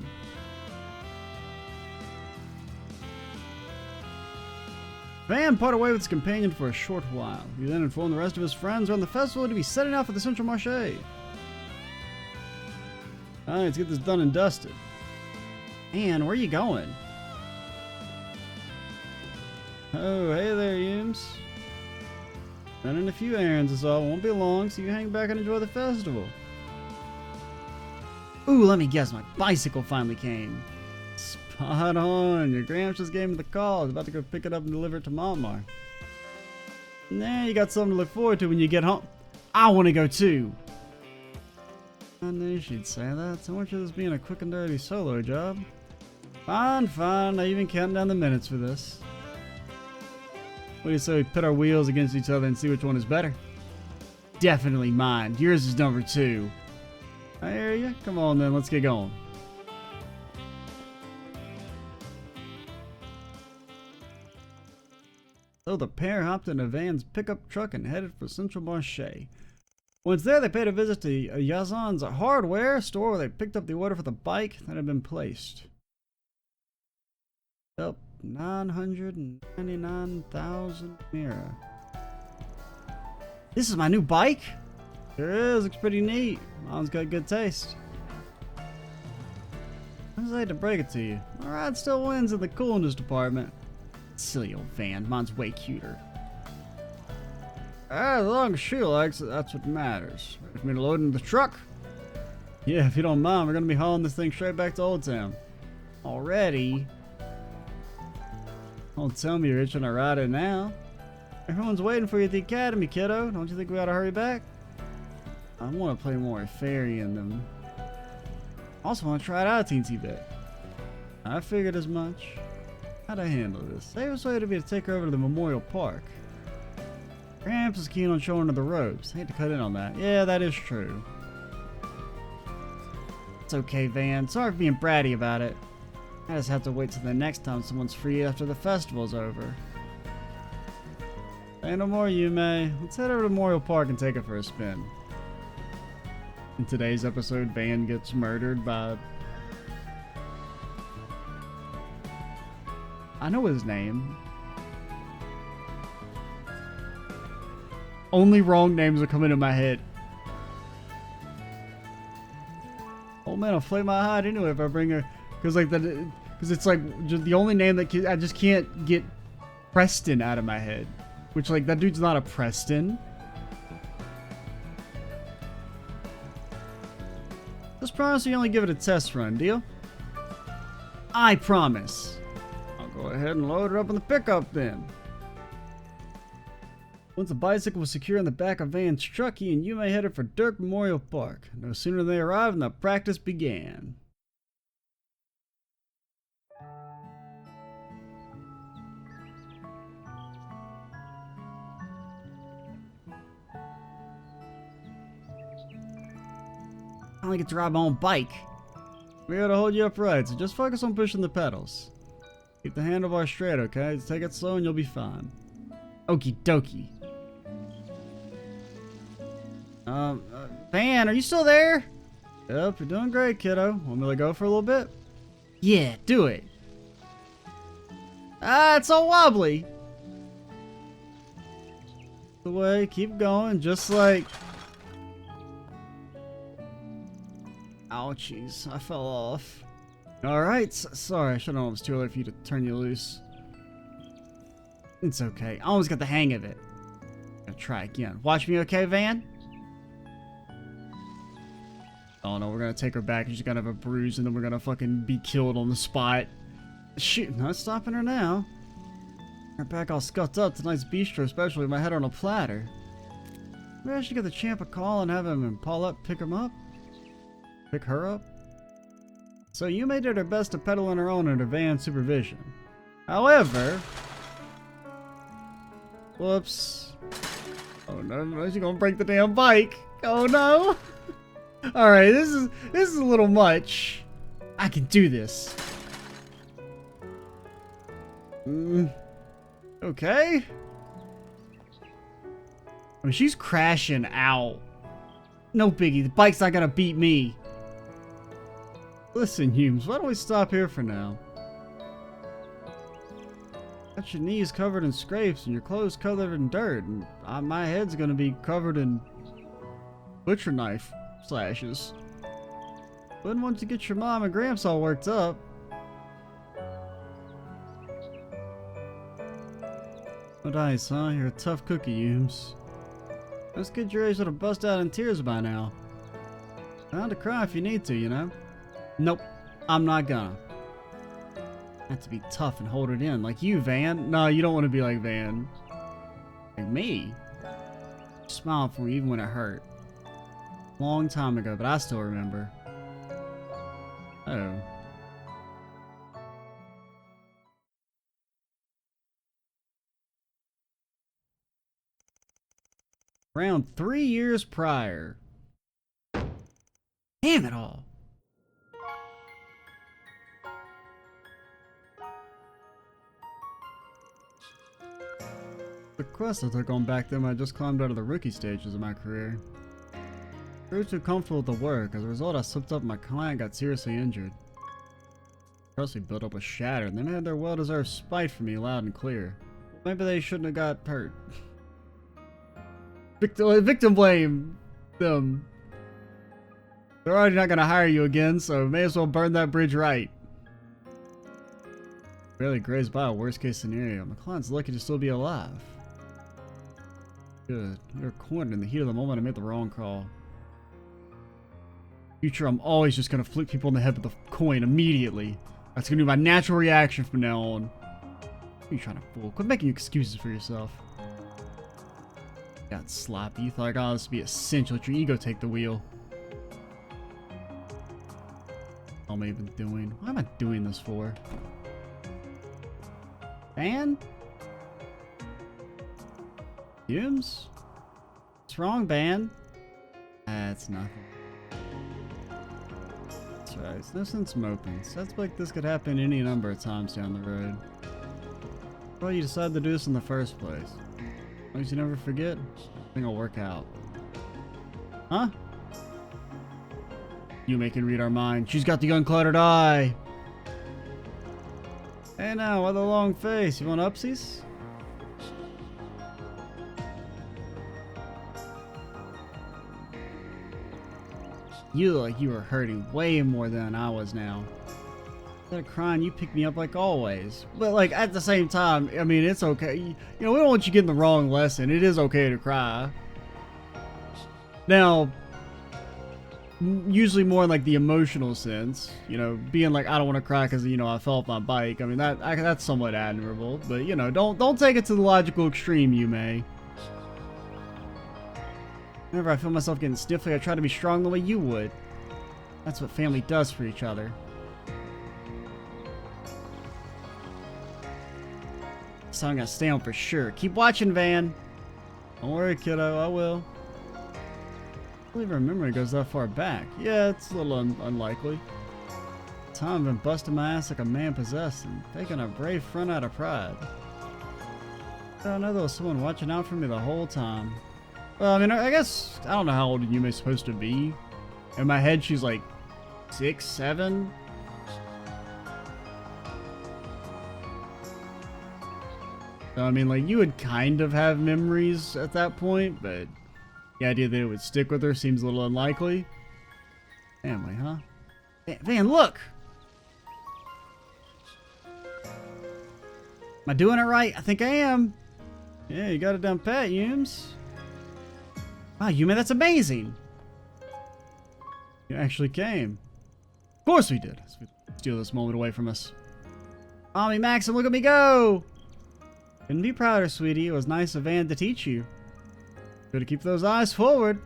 Van parted away with his companion for a short while. He then informed the rest of his friends around the festival to be setting out for the Central Marché. Alright, let's get this done and dusted. Anne, where are you going? Oh, hey there, Yums. Running a few errands is all. Won't be long, so you hang back and enjoy the festival. Ooh, let me guess, my bicycle finally came. Spot on. Your Gramps just gave me the call. I was about to go pick it up and deliver it to Mama. Nah, you got something to look forward to when you get home. I want to go too. I knew she'd say that. So much of this being a quick and dirty solo job. Fine, fine. I even counting down the minutes for this. What do you say we pit our wheels against each other and see which one is better? Definitely mine. Yours is number 2. I hear you. Come on then, let's get going. So the pair hopped in a Van's pickup truck and headed for Central Marché. Once there, they paid a visit to Yazan's hardware store where they picked up the order for the bike that had been placed. Up 999,000 Mira. This is my new bike? Sure is, looks pretty neat. Mom's got good taste. I just hate to break it to you. My ride still wins in the coolness department. Silly old Van, mine's way cuter. As long as she likes it, that's what matters. Ready for me to load into the truck? Yeah, if you don't mind, we're gonna be hauling this thing straight back to Old Town. Already? Don't tell me you're itching to ride it now. Everyone's waiting for you at the academy, kiddo. Don't you think we ought to hurry back? I want to play more fairy in them. I also want to try it out a teensy bit. I figured as much. How'd I handle this? Safest way to be to take her over to the Memorial Park. Gramps is keen on showing her the ropes. I hate to cut in on that. Yeah, that is true. It's okay, Van. Sorry for being bratty about it. I just have to wait till the next time someone's free after the festival's over. Say no more, Yume. Let's head over to Memorial Park and take it for a spin. In today's episode, Van gets murdered by... I know his name. Only wrong names are coming to my head. Oh man, I'll flay my hide anyway if I bring her. Because it's like just the only name that I just can't get Preston out of my head. Which, like, that dude's not a Preston. Just promise you only give it a test run, deal? I promise. I'll go ahead and load it up in the pickup then. Once the bicycle was secure in the back of Van's truck, he and Yume headed for Dirk Memorial Park. No sooner than they arrived than the practice began. I only get to ride my own bike. We gotta hold you upright, so just focus on pushing the pedals. Keep the handlebar straight, okay? Just take it slow and you'll be fine. Okie dokie. Van, are you still there? Yep, you're doing great, kiddo. Want me to go for a little bit? Yeah, do it. Ah, it's all wobbly. The way, keep going, just like... Ouchies, I fell off. Alright, sorry, I should have known it was too late for you to turn you loose. It's okay, I almost got the hang of it. I'll try again. Watch me, okay, Van? Oh no, we're gonna take her back. She's gonna have a bruise, and then we're gonna fucking be killed on the spot. Shoot, not stopping her now. Her back all scuffed up. Tonight's bistro, especially with my head on a platter. Maybe I should get the champ a call and have him and Paul up pick him up. Pick her up. So Yume did her best to pedal on her own under Van's supervision. However, whoops. Oh no, she's gonna break the damn bike. Oh no. Alright, this is a little much. I can do this. Okay. I mean, she's crashing out. No biggie, the bike's not gonna beat me. Listen, Humes, why don't we stop here for now? Got your knees covered in scrapes and your clothes covered in dirt, and my head's gonna be covered in butcher knife slashes. Wouldn't want to get your mom and Gramps all worked up. No dice, huh? You're a tough cookie, Humes. Those kids your age would have bust out in tears by now. Bound to cry if you need to, you know? Nope, I'm not gonna. I have to be tough and hold it in, like you, Van. No, you don't want to be like Van. Like me? Smiled for me even when it hurt. Long time ago, but I still remember. Oh. Around 3 years prior. Damn it all. The quest I took on back then when I just climbed out of the rookie stages of my career. I grew too comfortable with the work. As a result, I slipped up and my client got seriously injured. Trust we built up was shattered, and they had their well-deserved spite for me loud and clear. Maybe they shouldn't have got hurt. Victim blame them. They're already not gonna hire you again, so may as well burn that bridge right. Barely grazed by a worst-case scenario. My client's lucky to still be alive. Good. We were cornered in the heat of the moment. I made the wrong call. Future, I'm always just gonna flick people in the head with a coin immediately. That's gonna be my natural reaction from now on. Who are you trying to fool? Quit making excuses for yourself. Got sloppy. You thought God, this would be essential. Let your ego take the wheel. What am I even doing? What am I doing this for? Ban? Humes? What's wrong, Ban? That's nothing. face. No sense moping. Sounds like this could happen any number of times down the road. Well, you decided to do this in the first place. As long as you never forget, everything will work out. Huh? Yume can read our mind. She's got the uncluttered eye. Hey now, why the long face? You want upsies? You look like you were hurting way more than I was now. Instead of crying, you pick me up like always. But like at the same time, I mean, it's okay. You know, we don't want you getting the wrong lesson. It is okay to cry. Now, usually more in like the emotional sense, you know, being like, I don't want to cry because, you know, I fell off my bike. I mean, that's somewhat admirable, but you know, don't take it to the logical extreme, you may. Whenever I feel myself getting stiffly, I try to be strong the way you would. That's what family does for each other. So I'm gonna stay on for sure. Keep watching, Van. Don't worry, kiddo, I will. I believe our memory goes that far back. Yeah, it's a little unlikely. Time I've been busting my ass like a man possessed and faking a brave front out of pride. I know there was someone watching out for me the whole time. Well, I mean, I guess, I don't know how old Yume's supposed to be. In my head, she's like 6, 7. So, I mean, like, you would kind of have memories at that point, but the idea that it would stick with her seems a little unlikely. Family, huh? Van, look! Am I doing it right? I think I am. Yeah, you got it done pat, Yumes. Wow, Yume, that's amazing! You actually came. Of course we did. Let's steal this moment away from us. Mommy Maxim, look at me go! Couldn't be prouder, sweetie. It was nice of Van to teach you. Gotta keep those eyes forward.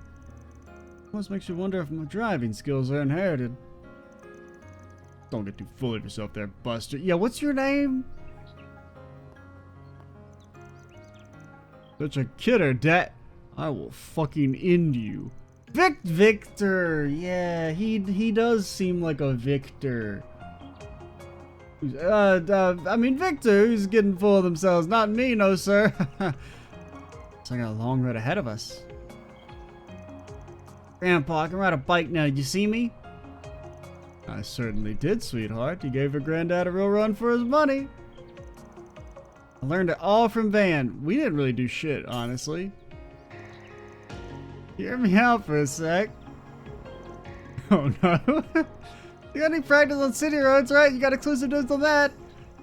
Almost makes you wonder if my driving skills are inherited. Don't get too full of yourself there, Buster. Yeah, what's your name? Such a kidder, Dad. I will fucking end you. Victor! Yeah, he does seem like a Victor. I mean, Victor, who's getting full of themselves. Not me, no, sir. So I got a long road ahead of us. Grandpa, I can ride a bike now. Did you see me? I certainly did, sweetheart. You gave your granddad a real run for his money. I learned it all from Van. We didn't really do shit, honestly. Hear me out for a sec. Oh no. You got any practice on city roads, right? You got exclusive notes on that.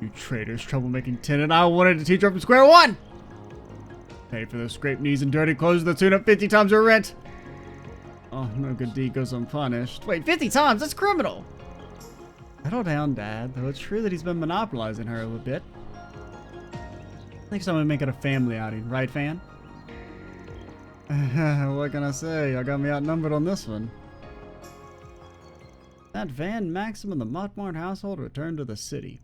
You traitors, troublemaking tenant. I wanted to teach her from square one. Pay for those scraped knees and dirty clothes to the tune of 50 times your rent. Oh, no good deed goes unpunished. Wait, 50 times? That's criminal. Settle down, Dad. Though it's true that he's been monopolizing her a little bit. Next time we make it a family outing, right, Fan? What can I say? I got me outnumbered on this one. That Van, Maxim, and the Montmartre household returned to the city.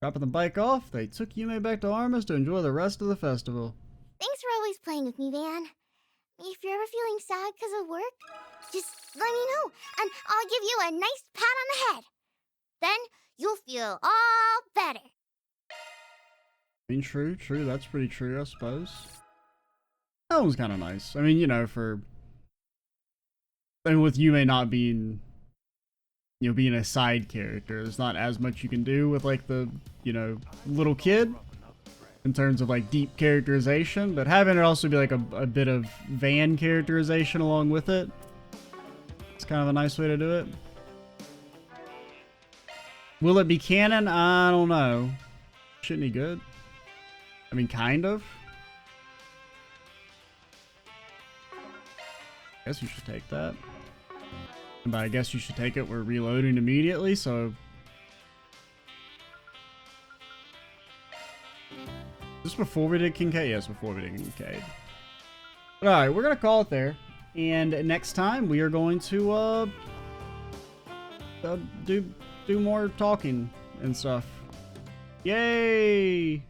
Dropping the bike off, they took Yume back to Armas to enjoy the rest of the festival. Thanks for always playing with me, Van. If you're ever feeling sad because of work, just let me know, and I'll give you a nice pat on the head. Then you'll feel all better. I mean, true. That's pretty true, I suppose. That was kind of nice. I mean, you know, with Yume not being, you know, being a side character, there's not as much you can do with, like, the, you know, little kid in terms of, like, deep characterization, but having it also be, like, a bit of Van characterization along with it, it's kind of a nice way to do it. Will it be canon? I don't know. Shouldn't be good. I mean, kind of. I guess you should take that. But I guess you should take it. We're reloading immediately, so... Just before we did Kincaid? Yes, before we did Kincaid. But alright, we're gonna call it there. And next time, we are going to, do more talking and stuff. Yay!